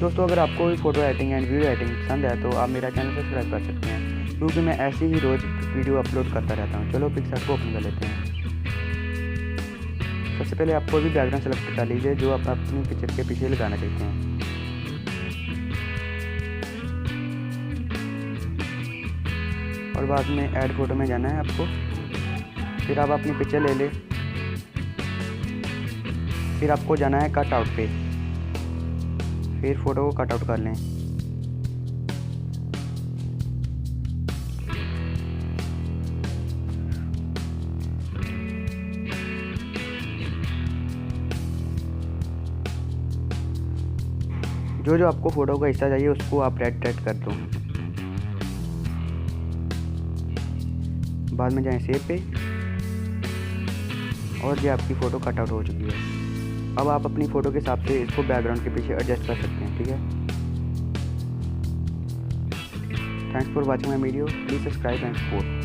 दोस्तों अगर आपको भी photo editing and video editing पसंद है तो आप मेरा चैनल सब्सक्राइब कर सकते हैं, क्योंकि मैं ऐसे ही रोज़ वीडियो अपलोड करता रहता हूँ। चलो पिक्स को ओपन कर लेते हैं। सबसे पहले आपको भी बैकग्राउंड सेलेक्ट कर लीजिए जो आप अपनी पिक्चर के पीछे लगाना चाहते हैं। और बाद में ऐड फोटो में जाना है आपको। फिर आप अपनी पिक्चर ले लें। फिर आपको जाना है कट आउट पे। फिर फ़ोटो को कट आउट कर लें। जो आपको फ़ोटो का हिस्सा चाहिए उसको आप रेड कर दो। बाद में जाएं सेव पे, और ये आपकी फ़ोटो कट आउट हो चुकी है। अब आप अपनी फ़ोटो के हिसाब से इसको बैकग्राउंड के पीछे एडजस्ट कर सकते हैं। ठीक है, thanks for watching my video, please subscribe and support.